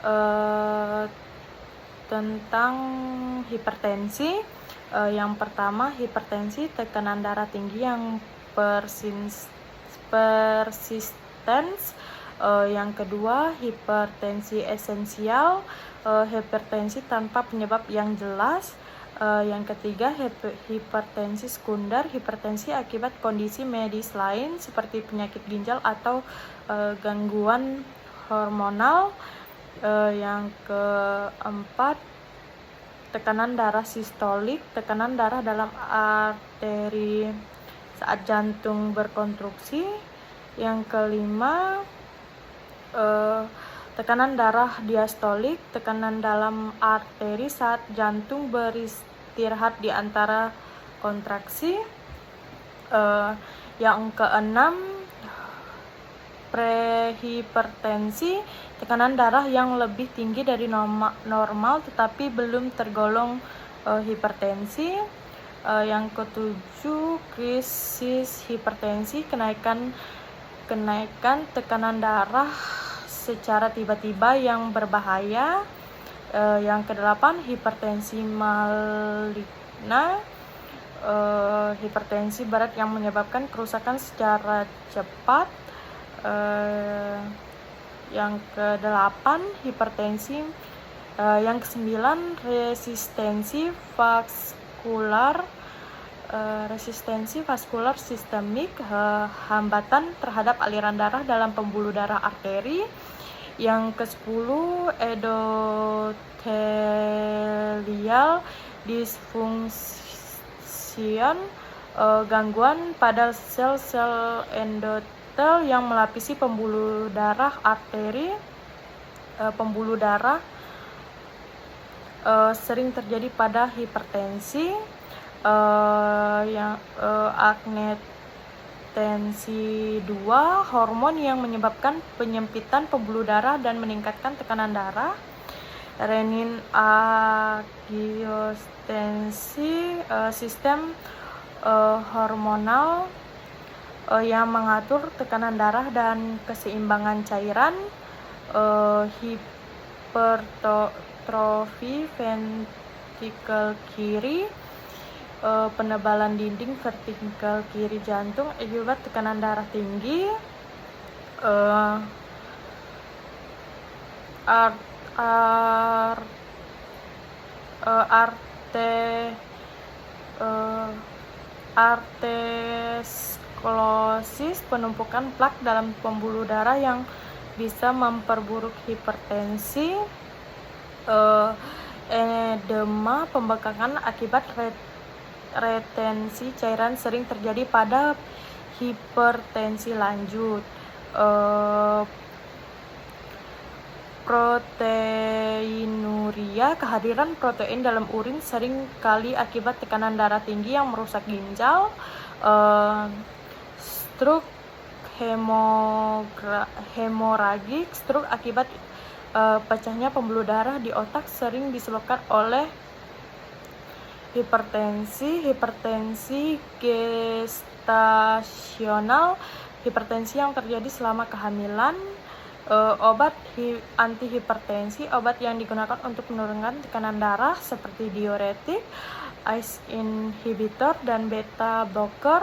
uh, tentang hipertensi. Yang pertama, hipertensi tekanan darah tinggi yang persistens. Yang kedua, hipertensi esensial, hipertensi tanpa penyebab yang jelas. Yang ketiga, hipertensi sekunder, hipertensi akibat kondisi medis lain seperti penyakit ginjal atau gangguan hormonal. Yang keempat, tekanan darah sistolik, tekanan darah dalam arteri saat jantung berkonstruksi. Yang kelima, tekanan darah diastolik, tekanan dalam arteri saat jantung beristirahat di antara kontraksi. Yang keenam, prehipertensi, tekanan darah yang lebih tinggi dari normal tetapi belum tergolong hipertensi. Yang ketujuh, krisis hipertensi, kenaikan tekanan darah secara tiba-tiba yang berbahaya. Yang kedelapan, hipertensi maligna, hipertensi berat yang menyebabkan kerusakan secara cepat. Yang kedelapan, hipertensi. Yang kesembilan, resistensi vaskular sistemik, hambatan terhadap aliran darah dalam pembuluh darah arteri. Yang ke-10, endothelial dysfunction, gangguan pada sel-sel endotel yang melapisi pembuluh darah arteri. Pembuluh darah sering terjadi pada hipertensi. Agnetensi 2, hormon yang menyebabkan penyempitan pembuluh darah dan meningkatkan tekanan darah. Renin angiostensi, sistem hormonal yang mengatur tekanan darah dan keseimbangan cairan. Hipertrofi ventrikel kiri, penebalan dinding ventrikel kiri jantung akibat tekanan darah tinggi. Arteriosklerosis, penumpukan plak dalam pembuluh darah yang bisa memperburuk hipertensi. Edema, pembengkakan akibat retensi cairan sering terjadi pada hipertensi lanjut. Proteinuria, kehadiran protein dalam urin sering kali akibat tekanan darah tinggi yang merusak ginjal. Stroke hemoragik, stroke akibat pecahnya pembuluh darah di otak sering disebabkan oleh hipertensi. Hipertensi gestasional, hipertensi yang terjadi selama kehamilan. Obat antihipertensi, obat yang digunakan untuk menurunkan tekanan darah seperti diuretik, ACE inhibitor, dan beta blocker.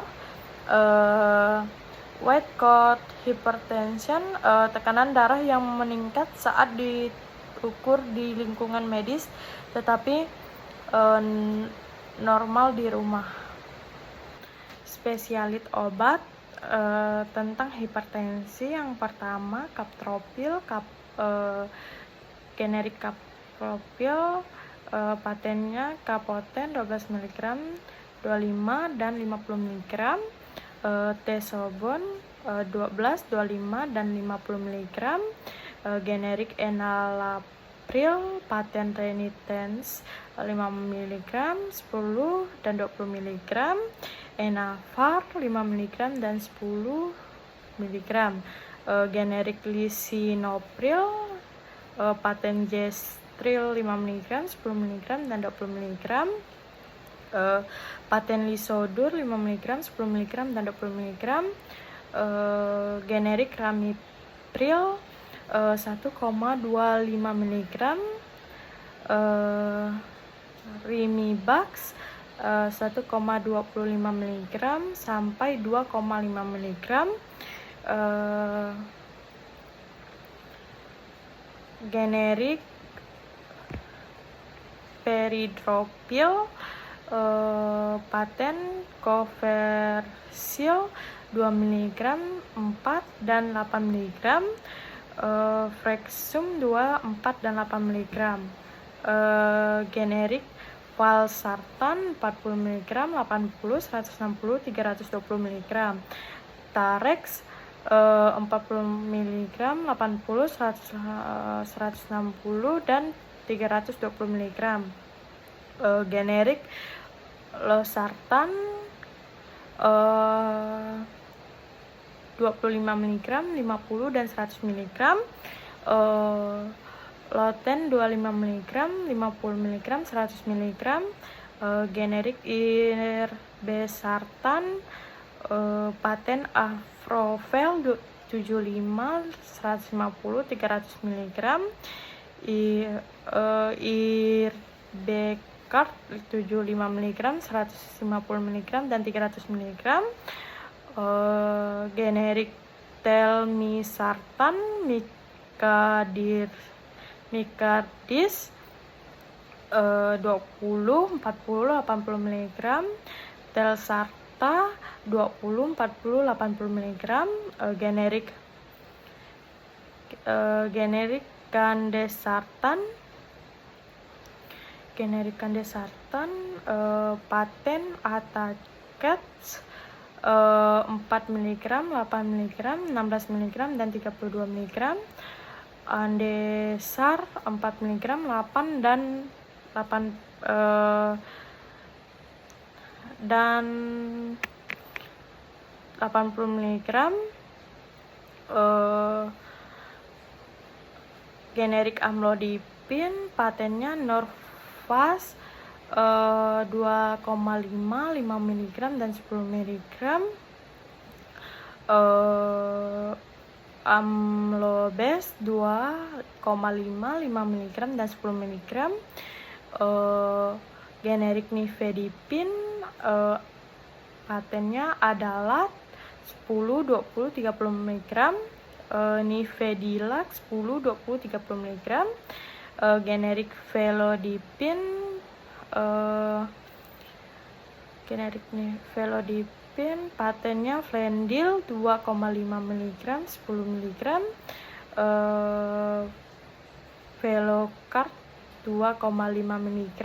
White coat hypertension, tekanan darah yang meningkat saat diukur di lingkungan medis tetapi normal di rumah. Spesialit obat tentang hipertensi. Yang pertama, captopril, generik captopril, patennya Capoten 12 mg, 25 dan 50 mg. Tesobon 12, 25 dan 50 mg. Generik enalapril, paten renitens 5 mg, 10 dan 20 mg. Enavar 5 mg dan 10 mg. Generik lisinopril, paten gestril 5 mg, 10 mg dan 20 mg. Paten lisodur 5 mg, 10 mg dan 20 mg. Generik ramipril, 1,25 mg, Rimibax 1,25 mg sampai 2,5 mg, generik Peridropil, paten Coversil 2 mg, 4 dan 8 mg, Frexum 2, 4 dan 8 mg, generik Valsartan 40 mg, 80, 160, 320 mg, Tarex 40 mg, 80, 160 dan 320 mg, generik Losartan 25 mg, 50 dan 100 mg, Loten 25 mg, 50 mg, 100 mg, generik Irbesartan, paten Afrovel 75, 150, 300 mg, Irbecard 75 mg, 150 mg dan 300 mg, generik Telmisartan Micardis 20, 40, 80 mg, Telsarta 20, 40, 80 mg, generik Candesartan, paten Atacats 4 mg, 8 mg, 16 mg dan 32 mg, Andesar 4 mg, 8 dan 80 mg, generik Amlodipin, patennya Norvas 2,5, 5 mg dan 10 mg, Amlobes 2,5, 5 mg dan 10 mg, generik Nifedipin, patennya adalah 10, 20, 30 mg, Nifedilac 10, 20, 30 mg, generik Velodipin, patennya Flendil 2,5 mg, 10 mg, Velocard 2,5 mg,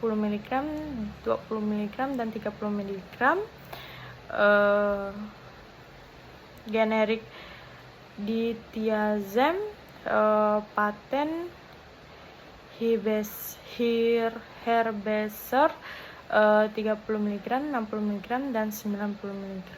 10 mg, 20 mg dan 30 mg, generik Dithiazem, paten Herbesser 30 mg, 60 mg dan 90 mg.